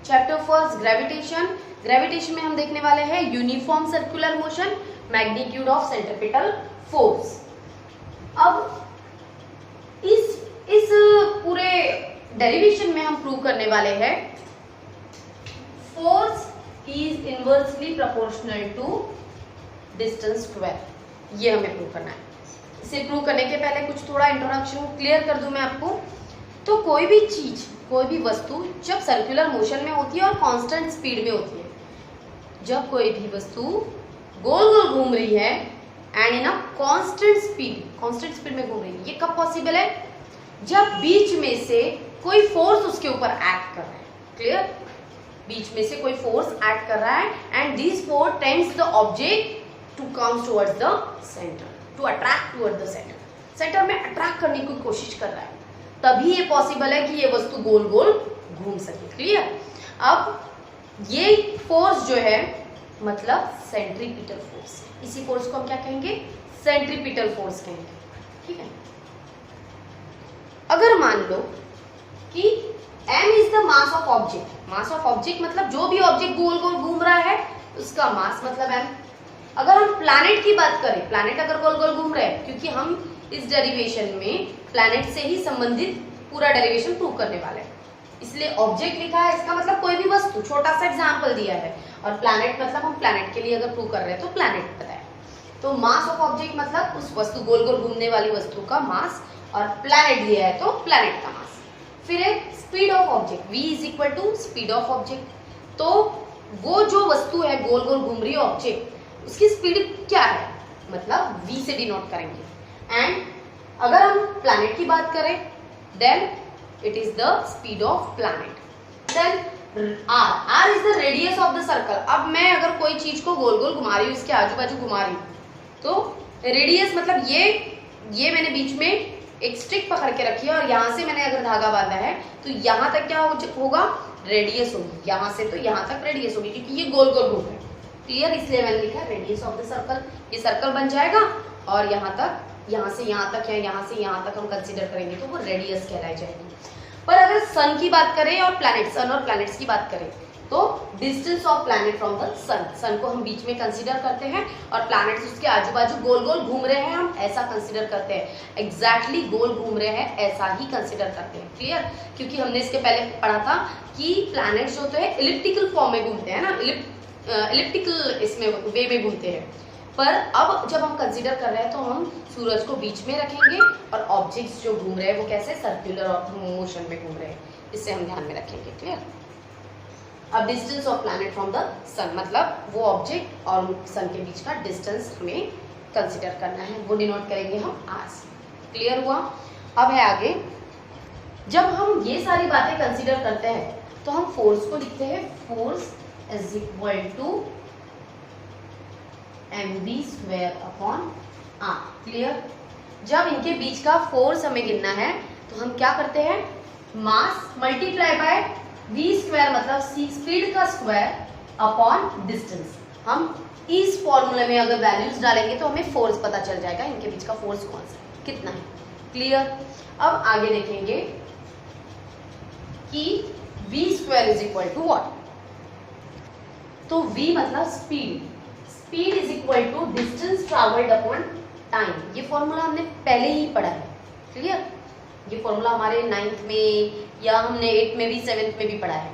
Chapter first gravitation. Gravitation में हम देखने वाले हैं uniform circular motion, magnitude of centripetal force. अब इस पूरे डेरिवेशन में हम प्रूव करने वाले हैं force is inversely proportional to distance square. ये हमें प्रूव करना है। इसे प्रूव करने के पहले कुछ थोड़ा इंट्रोडक्शन क्लियर कर दूं मैं आपको। तो कोई भी चीज, कोई भी वस्तु जब सर्कुलर मोशन में होती है और कांस्टेंट स्पीड में होती है, जब कोई भी वस्तु गोल गोल घूम रही है and in a constant speed में घूम रही है, ये कब पॉसिबल है? जब बीच में से कोई फोर्स उसके ऊपर एक्ट कर रहा है। क्लियर? बीच में से कोई फोर्स एक्ट कर रहा है and this force tends the object to come towards the centre, to attract towards the centre. Centre में अट्रैक्ट करने की कोशिश कर रहा है, तभी ये पॉसिबल है कि ये वस्तु गोल गोल घूम सके। क्लियर? अब ये फोर्स जो है मतलब सेंट्रीपिटल फोर्स, इसी फोर्स को हम क्या कहेंगे? सेंट्रीपिटल फोर्स कहेंगे। ठीक है? अगर मान लो कि m is the mass of object, mass of object मतलब जो भी ऑब्जेक्ट गोल गोल घूम रहा है उसका मास मतलब m। अगर हम प्लैनेट की बात करें, प्लैनेट अगर गोल गोल घूम रहे हैं, क्योंकि हम इस डेरिवेशन में प्लैनेट से ही संबंधित पूरा डेरिवेशन प्रूव करने वाले हैं, इसलिए ऑब्जेक्ट लिखा है, इसका मतलब कोई भी वस्तु। छोटा सा एग्जांपल दिया है, और प्लैनेट मतलब हम प्लैनेट के लिए अगर प्रूव कर रहे हैं तो प्लैनेट पता है। तो मास ऑफ ऑब्जेक्ट मतलब उस वस्तु गोल गोल घूमने वाली वस्तु का मास, और प्लैनेट दिया है तो प्लैनेट का मास। फिर है speed of object, v is equal to speed of object. तो वो जो वस्तु है गोल गोल घूम रही है ऑब्जेक्ट, उसकी स्पीड क्या है मतलब v से डिनोट करेंगे। एंड अगर हम प्लैनेट की बात करें then it is the speed of planet. Then r is the radius of the circle. अब मैं अगर कोई चीज को गोल गोल घुमा रही हूँ, इसके आजू बाजू घुमा रही हूँ, तो रेडियस मतलब ये मैंने बीच में एक स्टिक पकड़ के रखी है और यहाँ से मैंने अगर धागा बांधा है तो यहाँ तक क्या होगा? रेडियस होगी। यहाँ से तो यहाँ तक रेडियस होगी, क्योंकि ये गोल गोल घूम रहा है। क्लियर? इसलिए मैंने लिखा है रेडियस ऑफ द सर्कल। ये सर्कल बन जाएगा और यहाँ तक, यहाँ से यहाँ तक है, यहाँ से यहाँ तक हम कंसीडर करेंगे तो वो रेडियस कहलाई जाएगी। पर अगर सन की बात करें और प्लैनेट, सन और प्लैनेट्स की बात करें, तो distance of planet from the sun, sun को हम बीच में कंसीडर करते हैं और प्लैनेट्स उसके आजू बाजू गोल गोल घूम रहे हैं, हम ऐसा कंसीडर करते हैं। एग्जैक्टली गोल घूम रहे हैं ऐसा ही कंसीडर करते हैं। क्लियर? क्योंकि हमने इसके पहले पढ़ा था कि प्लैनेट्स जो है इलिप्टिकल फॉर्म में घूमते हैं ना, इलिप्टिकल इसमें वे में घूमते हैं। पर अब जब हम कंसीडर कर रहे हैं तो हम सूरज को बीच में रखेंगे और ऑब्जेक्ट्स जो घूम रहे हैं वो कैसे? सर्कुलर मोशन में घूम रहे हैं, इससे हम ध्यान में रखेंगे। क्लियर? अब distance of planet from the sun मतलब वो ऑब्जेक्ट और सन के बीच का डिस्टेंस हमें कंसीडर करना है, वो डिनोट करेंगे हम r से। क्लियर हुआ? अब है आगे, जब हम ये सारी बातें कंसीडर करते हैं तो हम फोर्स को लिखते हैं force is equal to mv² upon r। Clear? जब इनके बीच का फोर्स हमें गिनना है तो हम क्या करते हैं? मास मल्टीप्लाई बाय v² मतलब स्पीड का स्क्वायर अपॉन डिस्टेंस। हम इस फॉर्मूले में अगर वैल्यूज डालेंगे तो हमें फोर्स पता चल जाएगा, इनके बीच का फोर्स कौन सा है, कितना है। क्लियर? अब आगे देखेंगे कि v² is equal to what? तो v मतलब speed, speed is equal to distance travelled upon time. ये फॉर्मूला हमने पहले ही पढ़ा है। क्लियर? ये फॉर्मूला हमारे 9th में या हमने 8th में भी 7th में भी पढ़ा है।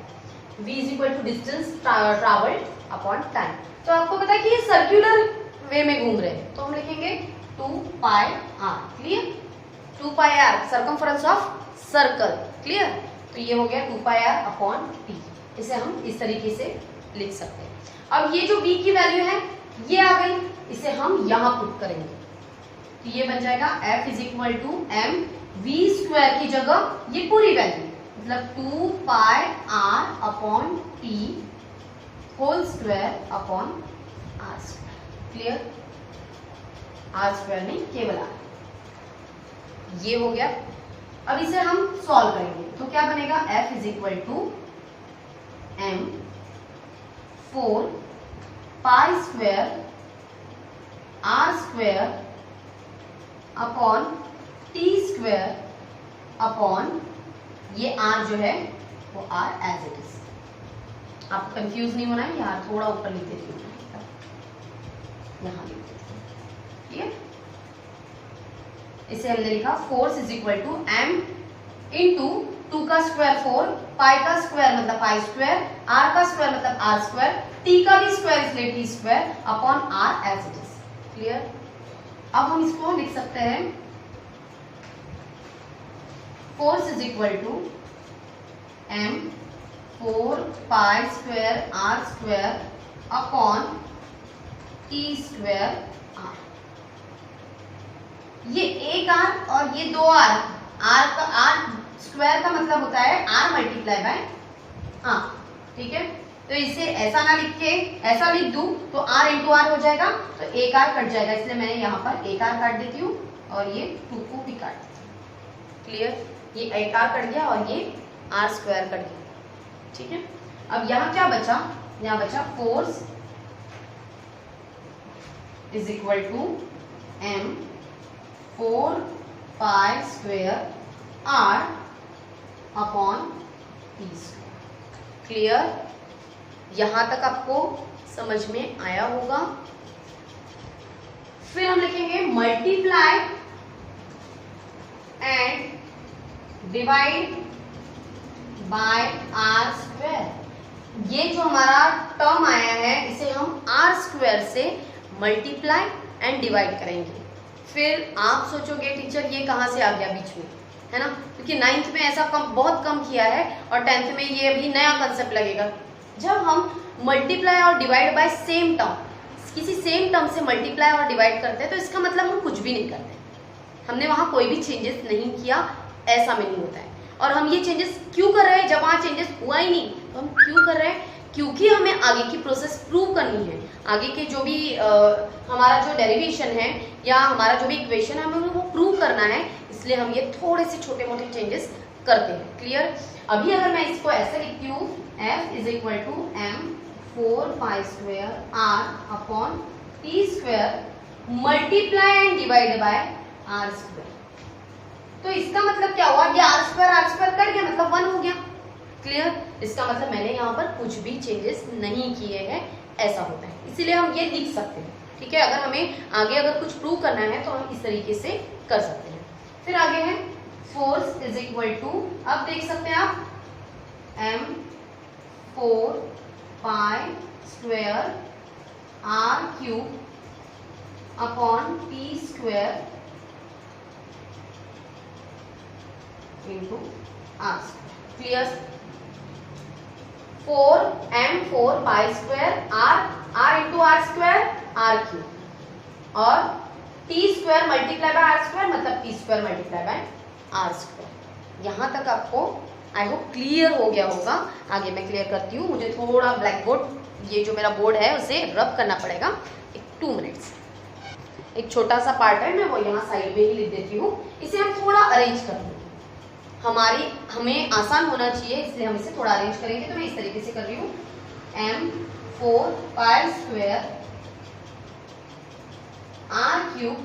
v is equal to distance travelled upon time. तो आपको पता है कि ये सर्कुलर वे में घूम रहे हैं, तो हम लिखेंगे 2πr। Clear? 2πr circumference of circle. Clear? तो ये हो गया 2πr अपॉन t। इसे हम इस तरीके से लिख सकते हैं। अब ये जो v की वैल्यू है ये आ गई, इसे हम यहाँ पुट करेंगे तो ये बन जाएगा f is equal to m v² की जगह ये पूरी वैल्यू मतलब 2πr upon t whole square upon r²। Clear? r² नहीं, केवल r। ये हो गया। अब इसे हम सॉल्व करेंगे तो क्या बनेगा? f is equal to m 4π² r² upon t² upon ये r जो है वो r एज इट इज। आपको कंफ्यूज नहीं होना है, यहाँ थोड़ा ऊपर लिख देती हूँ, यहाँ लिख देती हूँ, ठीक है। इसे हमने लिखा force is equal to m into 2 का स्क्वायर 4, पाई का स्क्वायर मतलब पाई स्क्वायर, r का स्क्वायर मतलब r स्क्वायर, t का भी स्क्वायर इसलिए t square upon r as it is. Clear. अब हम इसको लिख सकते हैं force is equal to m 4 pi square r square upon t square r। ये एक r और ये दो r, r का r स्क्वायर का मतलब होता है r मल्टीप्लाई बाय r, ठीक है। तो इसे ऐसा ना लिख के ऐसा लिख दूं तो r इंटू r हो जाएगा, तो एक r कट जाएगा, इसलिए मैंने यहाँ पर एक r काट देती हूँ और ये 2 को भी काट देती हूँ। क्लियर। ये एक r कट गया और ये r स्क्वायर कट गया, ठीक है। अब यहाँ क्या बचा, यहाँ बचा force is equal to m 4 pi square r upon t square. Clear. यहां तक आपको समझ में आया होगा। फिर हम लिखेंगे multiply and divide by r square. ये जो हमारा टर्म आया है इसे हम r स्क्वायर से मल्टीप्लाई एंड डिवाइड करेंगे। फिर आप सोचोगे टीचर ये कहाँ से आ गया बीच में, है ना, क्योंकि 9th में ऐसा बहुत कम किया है और 10th में ये अभी नया कंसेप्ट लगेगा। जब हम मल्टीप्लाई और डिवाइड बाय सेम टर्म, किसी सेम टर्म से मल्टीप्लाई और डिवाइड करते हैं तो इसका मतलब हम कुछ भी नहीं करते, हमने वहां कोई भी चेंजेस नहीं किया, ऐसा मीनिंग होता है। और हम ये चेंजेस क्यों कर रहे हैं, जब वहां चेंजेस हुआ ही नहीं तो हम क्यों कर रहे हैं, क्योंकि हमें आगे की प्रोसेस प्रूव करनी है। आगे के जो भी हमारा जो डेरिवेशन है या हमारा जो भी इक्वेशन है हमें वो प्रूव करना है, इसलिए हम ये थोड़े से छोटे मोटे चेंजेस करते हैं। क्लियर। अभी अगर मैं इसको ऐसे लिखती हूँ f is equal to m 4 pi square r upon t square multiply and divide by r square, तो इसका मतलब क्या हुआ, ये r स्क्वायर कट गया मतलब 1 हो गया। क्लियर। इसका मतलब मैंने यहाँ पर कुछ भी चेंजेस नहीं किए हैं, ऐसा होता है, इसीलिए हम ये लिख सकते हैं, ठीक है। अगर हमें आगे अगर कुछ प्रूव करना है तो हम इस तरीके से कर सकते हैं। फिर आगे है फोर्स इज इक्वल टू, अब देख सकते हैं आप m 4 pi square r cube upon t square into r square. Clear. 4 pi square r into r square r cube और t square multiply by r square मतलब t square multiply by r square. यहां तक आपको I hope clear हो गया होगा। आगे मैं क्लियर करती हूँ, मुझे थोड़ा ब्लैक बोर्ड, ये जो मेरा बोर्ड है उसे रब करना पड़ेगा, एक 2 मिनट्स। एक छोटा सा पार्ट है, मैं वो यहाँ साइड में ही लिख देती हूँ, इसे हम थोड़ा अरेंज कर लेंगे, हमें आसान होना चाहिए इसलिए हम इसे थोड़ा अरेंज करेंगे। तो मैं इस तरीके से कर रही हूँ m 4 pi square r cube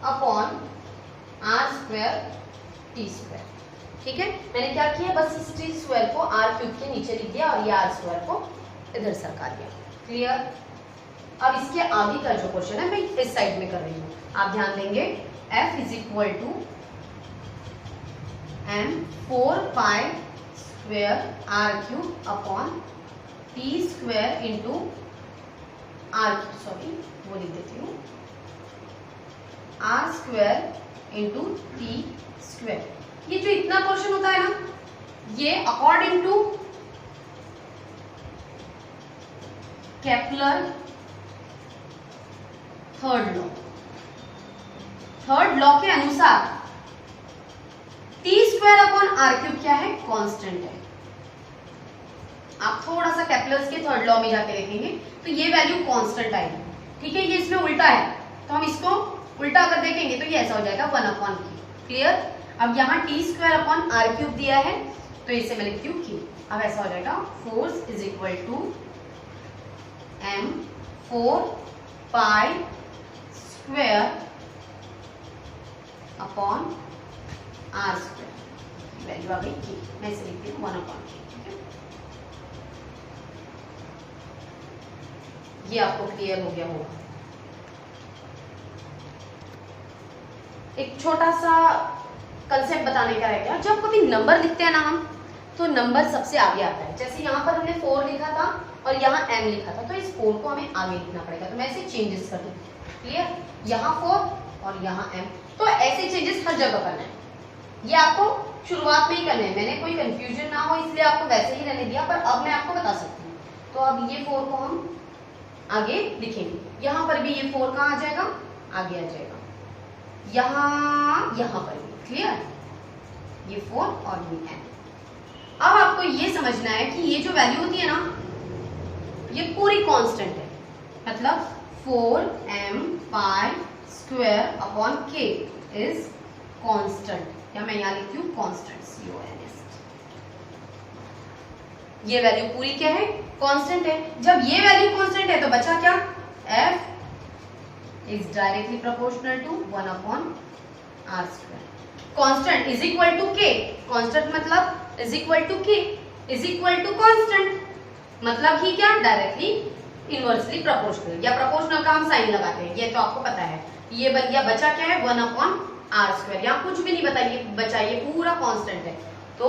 upon r square t square. ठीक है, मैंने क्या किया, बस इस t स्क्वायर को r क्यूब के नीचे लिख दिया और ये r स्क्वायर को इधर सरका दिया। क्लियर। अब इसके आगे का जो क्वेश्चन है मैं इस साइड में कर रही हूँ, आप ध्यान देंगे। f is equal to m 4 pi square r cube upon t square into r, sorry वो लिख देती हूँ, r square into t square. ये जो इतना पोर्शन होता है ना, ये according to Kepler third law के अनुसार T square upon R cube क्या है, कांस्टेंट है। आप थोड़ा सा केपलर्स के थर्ड लॉ में जाके देखेंगे तो ये वैल्यू कांस्टेंट आएगी। ठीक है, ये इसमें उल्टा है तो हम इसको उल्टा कर देखेंगे तो ये ऐसा हो जाएगा 1 अपॉन क्यू। क्लियर। अब यहाँ T square upon R cube दिया है तो इसे मैं लिखती हूँ क्यू। अब ऐसा हो जाएगा force is equal to m 4 pi square upon R square, value आ गई की, मैं इसे लिखती हूँ 1 अपॉन की। ठीक है, ये आपको क्लियर हो गया होगा। एक छोटा सा कंसेप्ट बताने का है क्या, जब कभी नंबर लिखते हैं ना हम, तो नंबर सबसे आगे आता है। जैसे यहाँ पर हमने 4 लिखा था और यहाँ m लिखा था, तो इस 4 को हमें आगे लिखना पड़ेगा। तो मैं इसे चेंजेस कर दूँ, क्लियर, यहाँ 4 और यहाँ m। तो ऐसे चेंजेस हर जगह करना है, ये आपको शुरुआत में ही करने हैं। मैंने कोई कंफ्यूजन ना हो इसलिए आपको वैसे ही रहने दिया, पर अब मैं आपको बता सकती हूँ। तो अब ये 4 को हम आगे लिखेंगे। यहाँ पर भी ये 4 कहाँ आ जाएगा, आगे आ जाएगा, यहाँ पर भी, क्लियर, ये 4 और ये m। अब आपको ये समझना है कि ये जो वैल्यू होती है ना, ये पूरी कांस्टेंट है, मतलब 4m pi square upon k is constant, या मैं यहाँ लिखती हूँ कांस्टेंट, CONST। ये वैल्यू पूरी क्या है, कांस्टेंट है। जब ये वैल्यू कांस्टेंट है तो बचा क्या, f is directly proportional to 1 upon r square. Constant is equal to k, constant मतलब is equal to k is equal to constant, मतलब ही क्या, डायरेक्टली इनवर्सली प्रोपोर्शनल, या प्रोपोर्शनल का हम साइन लगाते हैं, ये तो आपको पता है। ये बन गया, बचा क्या है, 1 अपॉन r स्क्वायर। यहाँ कुछ भी नहीं बताइए, बचा, ये पूरा कांस्टेंट है, तो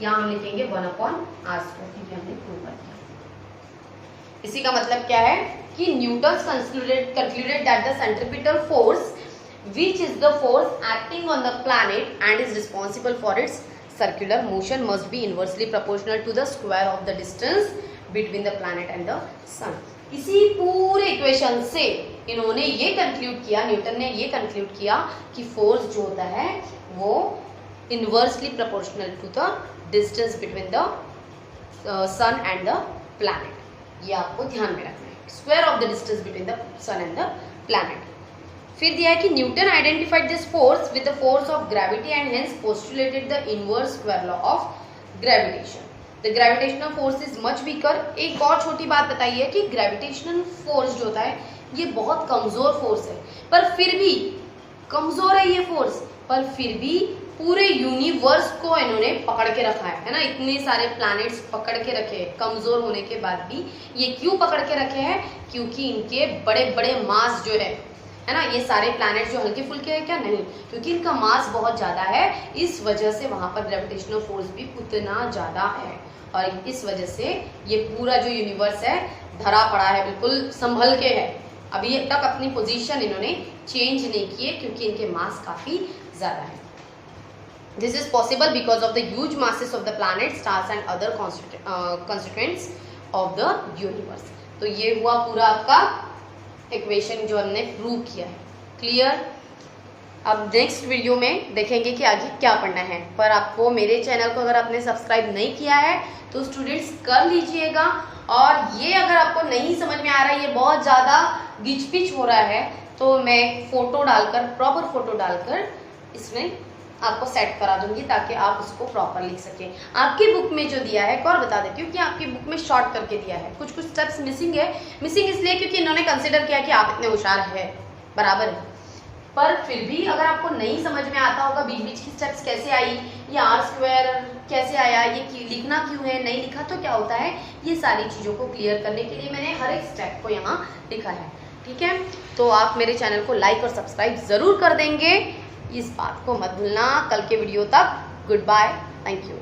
यहाँ हम लिखेंगे 1 अपॉन r स्क्वायर, क्योंकि हमने प्रूव कर दिया। इसी का मतलब क्या है कि Newton's concluded that the centripetal force, which is the force acting on the planet and is responsible for its circular motion, must be inversely proportional to the square of the distance between the planet and the sun। इसी पूरे equation से इन्होंने ये conclude किया, Newton ने ये conclude किया कि फोर्स जो होता है वो inversely proportional to the distance between the sun and the planet. ये आपको ध्यान में रखना है, square of the distance between the sun and the planet. फिर दिया है कि Newton identified this force with the force of gravity and hence postulated the inverse square law of gravitation. The gravitational force is much weaker. एक और छोटी बात बताइए कि ग्रेविटेशनल फोर्स जो होता है ये बहुत कमजोर फोर्स है, पर फिर भी कमजोर है ये फोर्स, पर फिर भी पूरे यूनिवर्स को इन्होंने पकड़ के रखा है ना, इतने सारे प्लैनेट्स पकड़ के रखे, कमजोर होने के बाद भी। ये क्यों पकड़ के रखे हैं, क्योंकि इनके बड़े बड़े मास जो है ना, ये सारे प्लैनेट जो हल्के फुल्के हैं क्या, नहीं, क्योंकि इनका मास बहुत ज्यादा है, इस वजह से वहां पर ग्रेविटेशनल फोर्स भी उतना ज्यादा है, और इस वजह से ये पूरा जो यूनिवर्स है धरा पड़ा है, बिल्कुल संभल के है। अभी तक अपनी पोजीशन इन्होंने चेंज नहीं किए, क्योंकि इनके मास काफी ज्यादा है। This is possible because of the huge masses of the planet, stars and other constituents of the universe. तो ये हुआ पूरा आपका इक्वेशन जो हमने प्रूव किया है, क्लियर। अब नेक्स्ट वीडियो में देखेंगे कि आगे क्या पढ़ना है, पर आपको मेरे चैनल को अगर आपने सब्सक्राइब नहीं किया है तो स्टूडेंट्स कर लीजिएगा। और ये अगर आपको नहीं समझ में आ रहा है, ये बहुत ज़्यादा गिच पिच हो रहा है, तो मैं फोटो डालकर, प्रॉपर फोटो डालकर इसमें आपको सेट करा दूंगी, ताकि आप उसको प्रॉपर लिख सकें। आपकी बुक में जो दिया है, एक और बता देती हूँ कि आपकी बुक में शॉर्ट करके दिया है, कुछ कुछ स्टेप्स मिसिंग है। मिसिंग इसलिए क्योंकि इन्होंने कंसिडर किया कि आप इतने होशियार है, बराबर है, पर फिर भी अगर आपको नहीं समझ में आता होगा बीच बीच की स्टेप्स कैसे आई, ये आर स्क्वायर कैसे आया, ये लिखना क्यों है, नहीं लिखा तो क्या होता है, ये सारी चीज़ों को क्लियर करने के लिए मैंने हर एक स्टेप को यहाँ लिखा है, ठीक है। तो आप मेरे चैनल को लाइक और सब्सक्राइब ज़रूर कर देंगे, इस बात को मत भूलना। कल के वीडियो तक गुड बाय, थैंक यू।